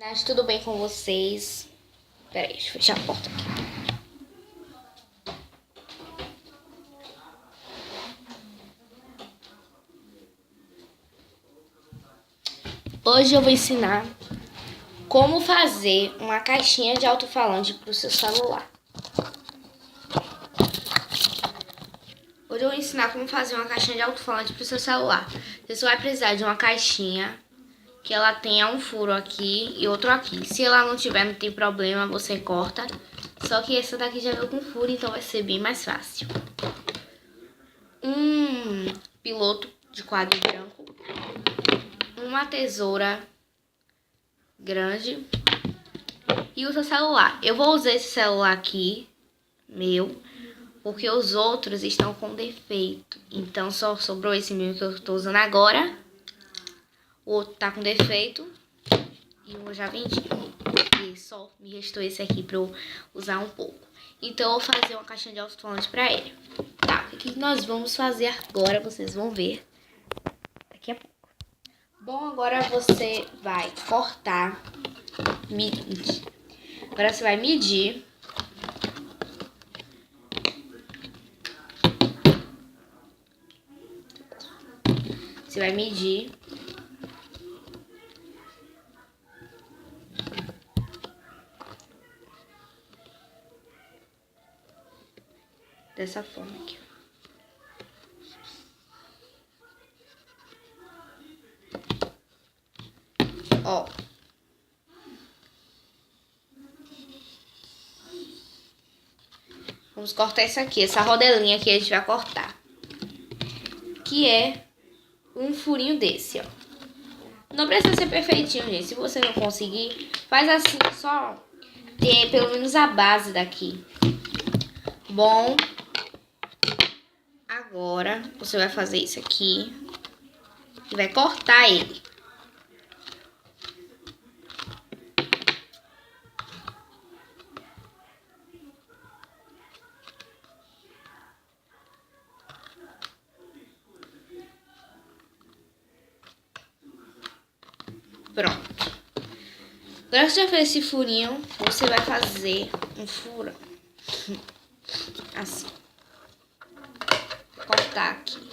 Mas tudo bem com vocês? Peraí, deixa eu fechar a porta aqui. Hoje eu vou ensinar como fazer uma caixinha de alto-falante para o seu celular. Hoje eu vou ensinar como fazer uma caixinha de alto-falante para o seu celular. Você só vai precisar de uma caixinha que ela tenha um furo aqui e outro aqui. Se ela não tiver, não tem problema, você corta. Só que essa daqui já veio com furo, então vai ser bem mais fácil. Um piloto de quadro branco. Uma tesoura grande. E o seu celular. Eu vou usar esse celular aqui, meu, porque os outros estão com defeito. Então só sobrou esse meu que eu estou usando agora. O outro tá com defeito. E um eu já vendi. E só me restou esse aqui pra eu usar um pouco. Então eu vou fazer uma caixinha de alto-falante pra ele. Tá, o que nós vamos fazer agora? Vocês vão ver daqui a pouco. Bom, agora você vai cortar. Medir. Agora você vai medir. Você vai medir. Dessa forma aqui. Ó. Vamos cortar isso aqui. Essa rodelinha aqui a gente vai cortar. Que é um furinho desse, ó. Não precisa ser perfeitinho, gente. Se você não conseguir, faz assim, só ter pelo menos a base daqui. Bom, agora você vai fazer isso aqui e vai cortar ele. Pronto. Agora que você já fez esse furinho, você vai fazer um furo assim. Vou cortar aqui.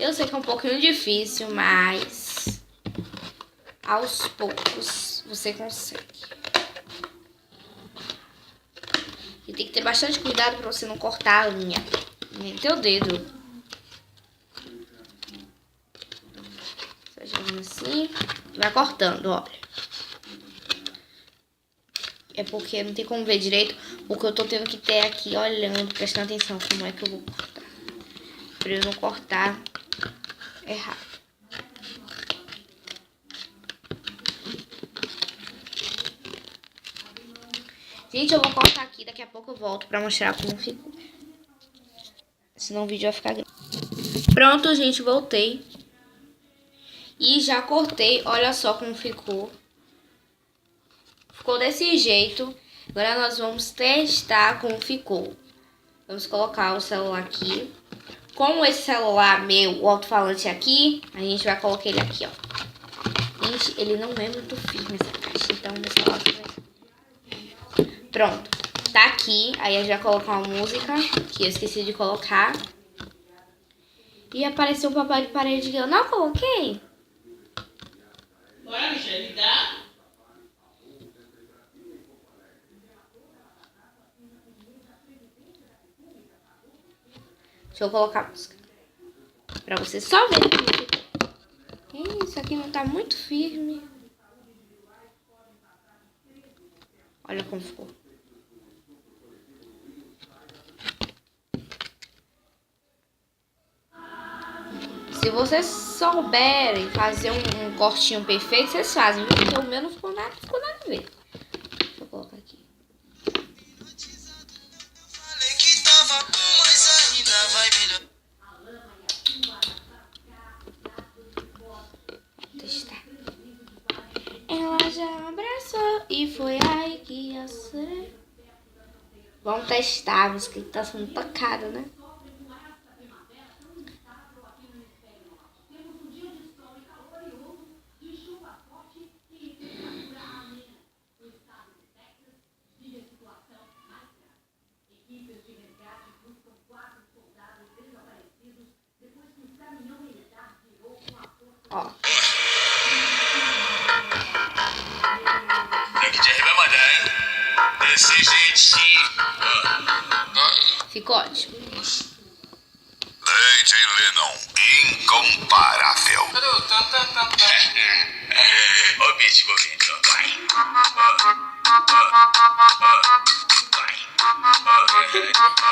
Eu sei que é um pouquinho difícil, mas aos poucos você consegue. E tem que ter bastante cuidado para você não cortar a linha. Nem teu dedo. Só jogando assim. E vai cortando, olha. É porque não tem como ver direito. Porque eu tô tendo que ter aqui, olhando, prestando atenção como é que eu vou cortar. Pra eu não cortar errado. Gente, eu vou cortar aqui. Daqui a pouco eu volto pra mostrar como ficou. Senão o vídeo vai ficar grande. Pronto, gente, voltei. E já cortei. Olha só como ficou. Ficou desse jeito. Agora nós vamos testar como ficou. Vamos colocar o celular aqui. Como esse celular meu, o alto-falante aqui, a gente vai colocar ele aqui, ó. Gente, ele não é muito firme essa caixa, então vamos colocar. Pronto. Tá aqui. Aí a gente vai colocar uma música, que eu esqueci de colocar. E apareceu um papel de parede que eu não coloquei. Bora, Michelle, dá? Deixa eu colocar a música. Pra você só ver como ficou. Isso aqui não tá muito firme. Olha como ficou. Se vocês souberem fazer um cortinho perfeito, vocês fazem. Porque o meu não ficou nada a ver. Deixa eu colocar aqui. Falei que tava bom, mas ainda vai melhor. Testar. Ela já abraçou e foi aí que eu sei. Vamos testar a música que tá sendo tocada, né? Ó. Daqui de vai mandar, hein? Desse jeitinho. Ficou ótimo. AJ Lennon, incomparável. Cadê o tan? Ó o beat bonito, vai.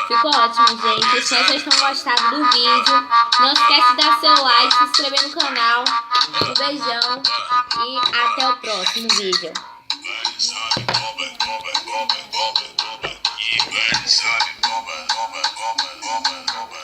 Ficou ótimo, gente. Espero que vocês tenham gostado do vídeo. Não esquece de dar seu like, se inscrever no canal. Um beijão e até o próximo vídeo.